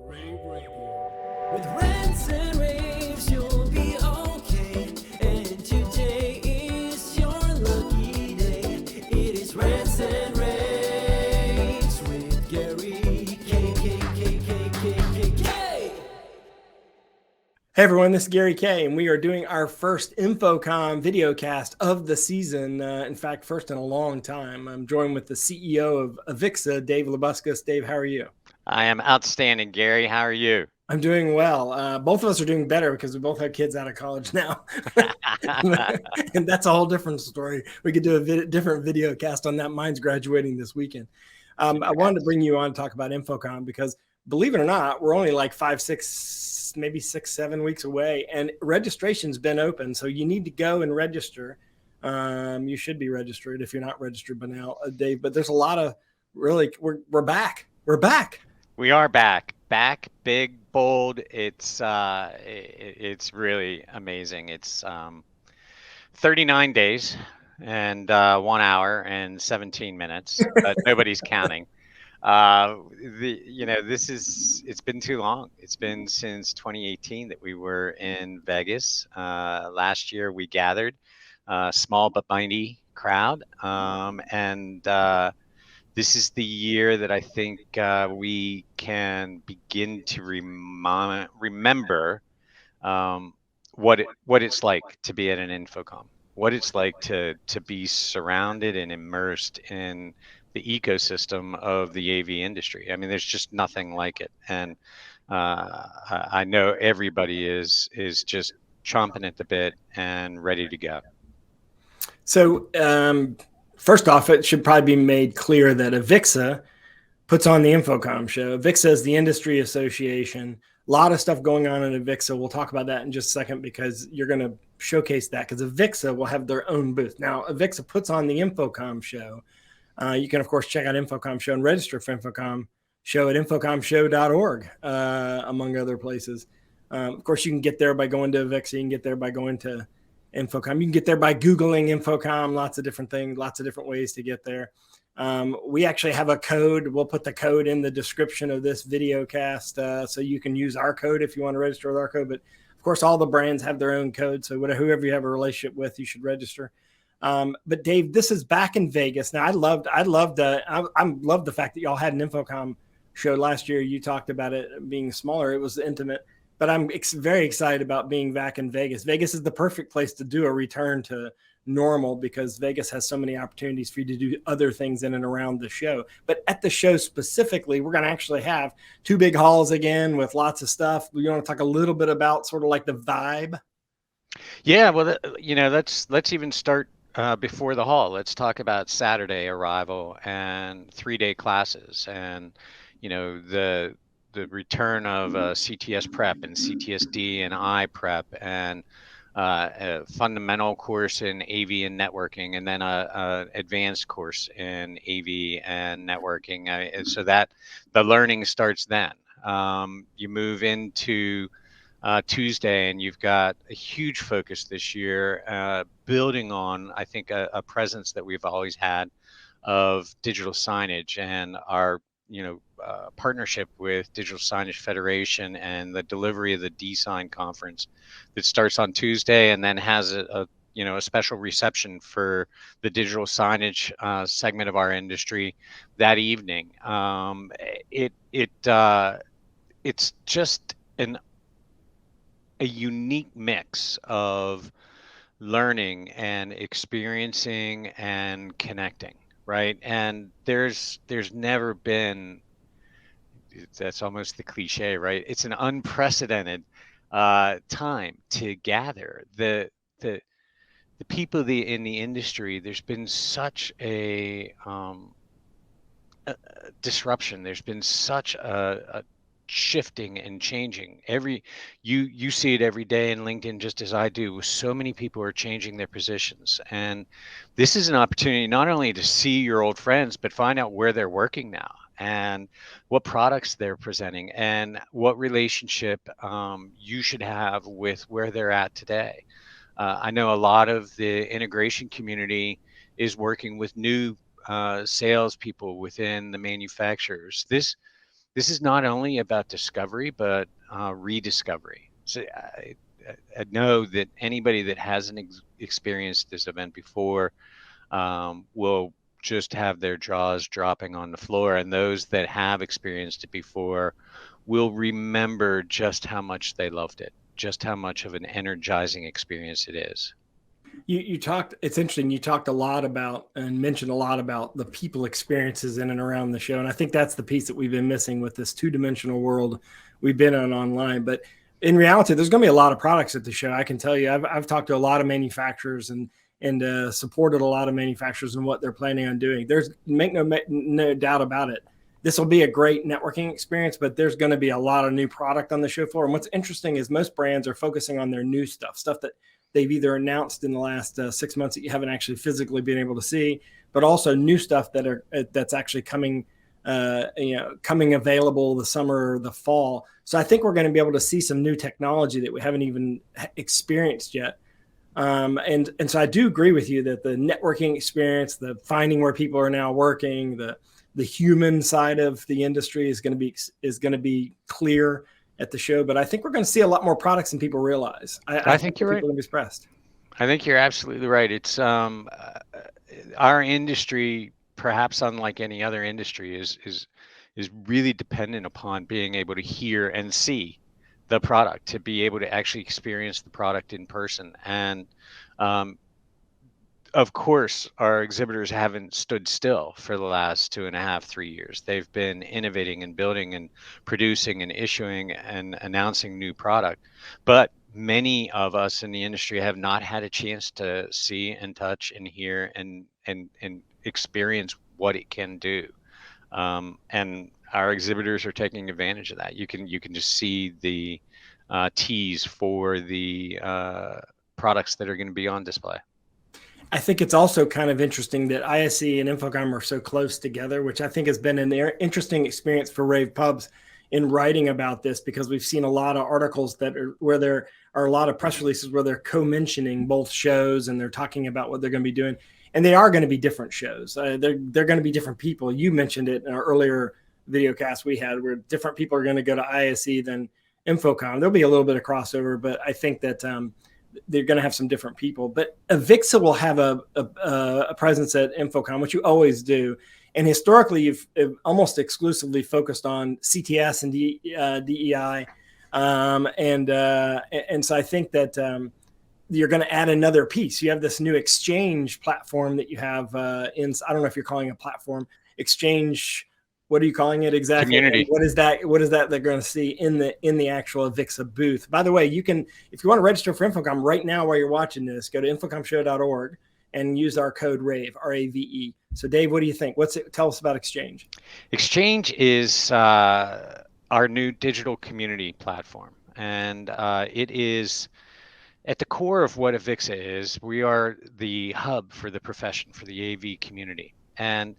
rAVE Radio. With rants and raves, you'll be okay. And today is your lucky day. It is rants and raves with Gary K. Hey everyone, this is Gary K, and we are doing our first InfoComm videocast of the season. In fact, first in a long time. I'm joined with the CEO of AVIXA, Dave Labuskes. Dave, how are you? I am outstanding, Gary. How are you? I'm doing well. Both of us are doing better because we both have kids out of college now. And that's a whole different story. We could do a different video cast on that. Mine's graduating this weekend. I wanted to bring you on to talk about InfoComm because, believe it or not, we're only like 5, 6, maybe 6, 7 weeks away. And registration's been open. So you need to go and register. You should be registered if you're not registered by now, Dave. But there's a lot of really, we're back. We're back. We are back, big, bold. It's really amazing. It's 39 days and 1 hour and 17 minutes, but nobody's counting. It's been too long. It's been since 2018 that we were in Vegas. Last year we gathered a small but mighty crowd, and this is the year that I think we can begin to remember what it's like to be at an InfoComm, what it's like to be surrounded and immersed in the ecosystem of the AV industry. I mean, there's just nothing like it, and I know everybody is just chomping at the bit and ready to go. So. First off, it should probably be made clear that AVIXA puts on the InfoComm show. AVIXA is the industry association. A lot of stuff going on in AVIXA. We'll talk about that in just a second because you're going to showcase that because AVIXA will have their own booth. Now, AVIXA puts on the InfoComm show. You can, of course, check out InfoComm show and register for InfoComm show at infocommshow.org, among other places. Of course, you can get there by going to AVIXA. You can get there by going to InfoComm. You can get there by Googling InfoComm, lots of different things, lots of different ways to get there. We actually have a code. We'll put the code in the description of this video cast, so you can use our code if you want to register with our code. But of course, all the brands have their own code. So whoever you have a relationship with, you should register. But Dave, this is back in Vegas. Now, I love the fact that y'all had an InfoComm show last year. You talked about it being smaller. It was intimate. But I'm very excited about being back in Vegas. Vegas is the perfect place to do a return to normal because Vegas has so many opportunities for you to do other things in and around the show. But at the show specifically, we're going to actually have 2 big halls again with lots of stuff. You want to talk a little bit about sort of like the vibe? Yeah, well, let's even start before the hall. Let's talk about Saturday arrival and 3-day classes and, the return of CTS prep and CTSD and I prep and a fundamental course in AV and networking, and then a advanced course in AV and networking. And so that the learning starts then. You move into Tuesday, and you've got a huge focus this year, building on, I think, a presence that we've always had of digital signage and our partnership with Digital Signage Federation and the delivery of the D-Sign conference that starts on Tuesday and then has a special reception for the digital signage segment of our industry that evening. It's just a unique mix of learning and experiencing and connecting. Right. And there's never been, that's almost the cliche, right? It's an unprecedented time to gather the people in the industry. There's been such a disruption. There's been such a shifting and changing. You see it every day in LinkedIn, just as I do. So many people are changing their positions, and this is an opportunity not only to see your old friends, but find out where they're working now and what products they're presenting and what relationship you should have with where they're at today. I know a lot of the integration community is working with new salespeople within the manufacturers. this is not only about discovery, but rediscovery. So I know that anybody that hasn't experienced this event before will just have their jaws dropping on the floor, and those that have experienced it before will remember just how much they loved it, just how much of an energizing experience it is. You talked, it's interesting, you talked a lot about and mentioned a lot about the people experiences in and around the show, and I think that's the piece that we've been missing with this two-dimensional world we've been on online. But in reality, there's going to be a lot of products at the show. I can tell you, I've talked to a lot of manufacturers and supported a lot of manufacturers and what they're planning on doing. There's no doubt about it. This will be a great networking experience, but there's going to be a lot of new product on the show floor. And what's interesting is most brands are focusing on their new stuff that they've either announced in the last 6 months that you haven't actually physically been able to see, but also new stuff that's actually coming, coming available the summer or the fall. So I think we're going to be able to see some new technology that we haven't even experienced yet. And so I do agree with you that the networking experience, the finding where people are now working, the human side of the industry is going to be clear at the show. But I think we're going to see a lot more products than people realize. I think you're right. People are going to be impressed. I think you're absolutely right. It's our industry, perhaps unlike any other industry, is really dependent upon being able to hear and see the product, to be able to actually experience the product in person. And of course, our exhibitors haven't stood still for the last 2.5, 3 years. They've been innovating and building and producing and issuing and announcing new product. But many of us in the industry have not had a chance to see and touch and hear and experience what it can do. And our exhibitors are taking advantage of that. You can just see the teas for the products that are going to be on display. I think it's also kind of interesting that ISE and InfoComm are so close together, which I think has been an interesting experience for rAVe pubs in writing about this, because we've seen a lot of articles where there are a lot of press releases where they're co-mentioning both shows and they're talking about what they're going to be doing. And they are going to be different shows. They're going to be different people. You mentioned it in our earlier videocast we had, where different people are going to go to ISE than InfoComm. There'll be a little bit of crossover, but I think that they're going to have some different people. But AVIXA will have a presence at InfoComm, which you always do. And historically, you've almost exclusively focused on CTS and DEI. And so I think that you're going to add another piece. You have this new exchange platform that you have I don't know if you're calling it a platform, exchange. What are you calling it exactly? Community. And what is that they're going to see in the actual AVIXA booth? By the way, you can, if you want to register for InfoComm right now while you're watching this, go to infocommshow.org and use our code rAVE, rAVE. So Dave, what do you think? Tell us about Exchange. Exchange is our new digital community platform, and it is at the core of what AVIXA is. We are the hub for the profession, for the AV community, and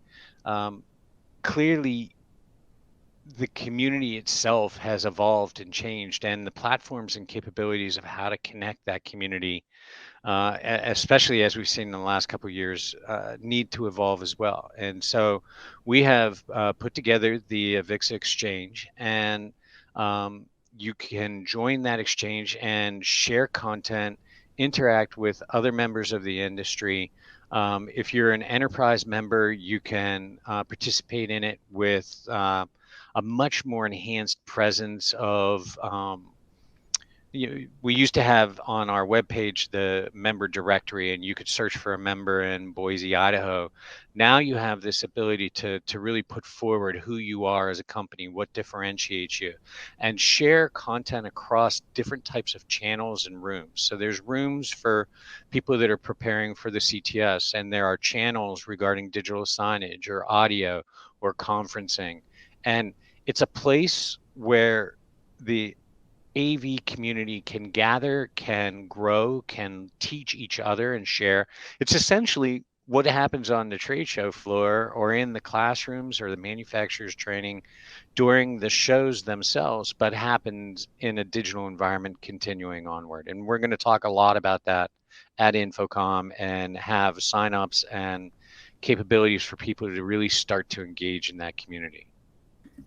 clearly the community itself has evolved and changed, and the platforms and capabilities of how to connect that community, especially as we've seen in the last couple of years, need to evolve as well. And so we have put together the AVIXA Exchange, and you can join that exchange and share content, interact with other members of the industry. If you're an enterprise member, you can participate in it with a much more enhanced presence of we used to have on our webpage the member directory, and you could search for a member in Boise, Idaho. Now you have this ability to really put forward who you are as a company, what differentiates you, and share content across different types of channels and rooms. So there's rooms for people that are preparing for the CTS, and there are channels regarding digital signage or audio or conferencing. And it's a place where the AV community can gather, can grow, can teach each other and share. It's essentially what happens on the trade show floor or in the classrooms or the manufacturers training during the shows themselves, but happens in a digital environment continuing onward. And we're going to talk a lot about that at InfoComm and have signups and capabilities for people to really start to engage in that community.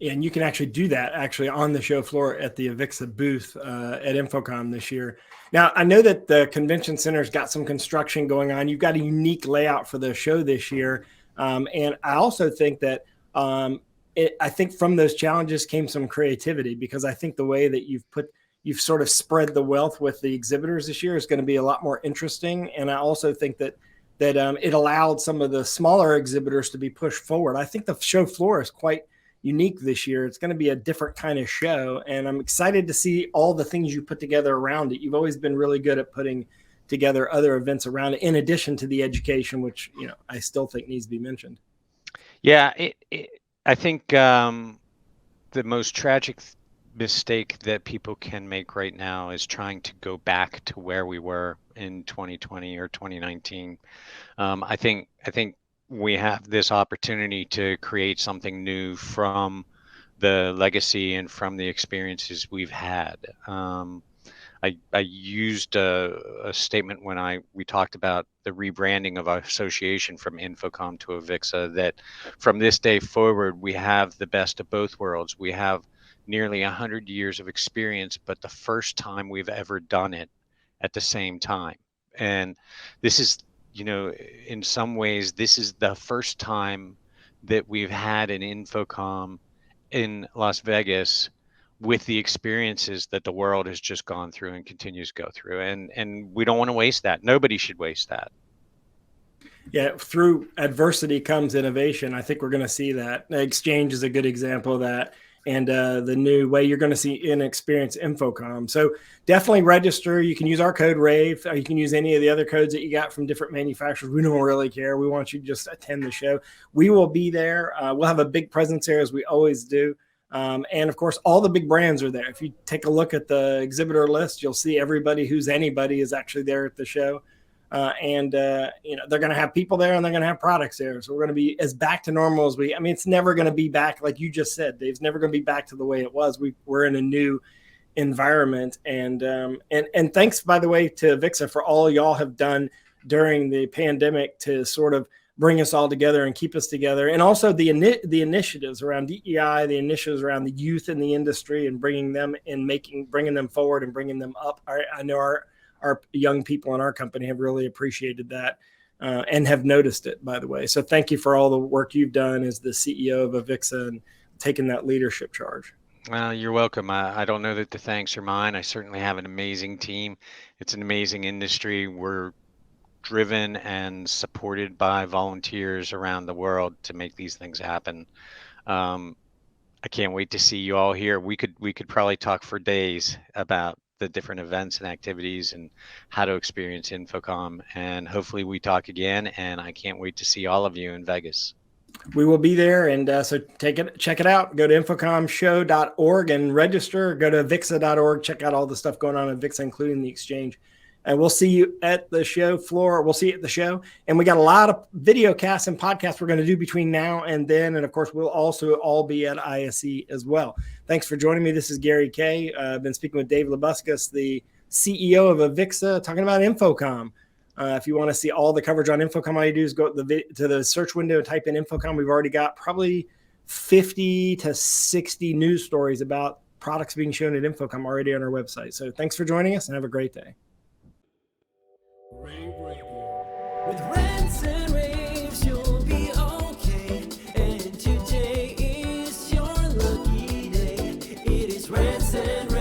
And you can actually do that on the show floor at the AVIXA booth at InfoComm this year. Now, I know that the convention center's got some construction going on. You've got a unique layout for the show this year. And I also think that I think from those challenges came some creativity, because I think the way that you've sort of spread the wealth with the exhibitors this year is going to be a lot more interesting. And I also think that it allowed some of the smaller exhibitors to be pushed forward. I think the show floor is quite unique this year. It's going to be a different kind of show, and I'm excited to see all the things you put together around it. You've always been really good at putting together other events around it, in addition to the education, which I still think needs to be mentioned. Yeah, I think the most tragic mistake that people can make right now is trying to go back to where we were in 2020 or 2019. I think we have this opportunity to create something new from the legacy and from the experiences we've had. I used a statement when we talked about the rebranding of our association from InfoComm to AVIXA, that from this day forward, we have the best of both worlds. We have nearly 100 years of experience, but the first time we've ever done it at the same time. And this is, in some ways, this is the first time that we've had an InfoComm in Las Vegas with the experiences that the world has just gone through and continues to go through. And we don't want to waste that. Nobody should waste that. Yeah, through adversity comes innovation. I think we're going to see that. Exchange is a good example of that. And the new way you're going to see and experience InfoComm. So definitely register. You can use our code rAVe, or you can use any of the other codes that you got from different manufacturers. We don't really care. We want you to just attend the show. We will be there. We'll have a big presence there, as we always do. And of course, all the big brands are there. If you take a look at the exhibitor list, you'll see everybody who's anybody is actually there at the show. And they're going to have people there, and they're going to have products there. So we're going to be as back to normal as it's never going to be back. Like you just said, Dave's never going to be back to the way it was. We're in a new environment. And thanks, by the way, to AVIXA for all y'all have done during the pandemic to sort of bring us all together and keep us together. And also the initiatives around DEI, the initiatives around the youth in the industry, and bringing them forward and bringing them up. I know our young people in our company have really appreciated that and have noticed it, by the way. So thank you for all the work you've done as the CEO of AVIXA and taking that leadership charge. Well, you're welcome. I don't know that the thanks are mine. I certainly have an amazing team. It's an amazing industry. We're driven and supported by volunteers around the world to make these things happen. I can't wait to see you all here. We could probably talk for days about the different events and activities and how to experience InfoComm. And hopefully we talk again. And I can't wait to see all of you in Vegas. We will be there. And so check it out. Go to infocommshow.org and register. Go to avixa.org. Check out all the stuff going on at AVIXA, including the exchange. And we'll see you at the show floor. We'll see you at the show. And we got a lot of video casts and podcasts we're going to do between now and then. And of course, we'll also all be at ISE as well. Thanks for joining me. This is Gary Kay. I've been speaking with Dave Labuskes, the CEO of AVIXA, talking about InfoComm. If you want to see all the coverage on InfoComm, all you do is go to the search window and type in InfoComm. We've already got probably 50 to 60 news stories about products being shown at InfoComm already on our website. So thanks for joining us and have a great day. rAVe Radio. With rants and raves, you'll be okay. And today is your lucky day. It is rants and raves.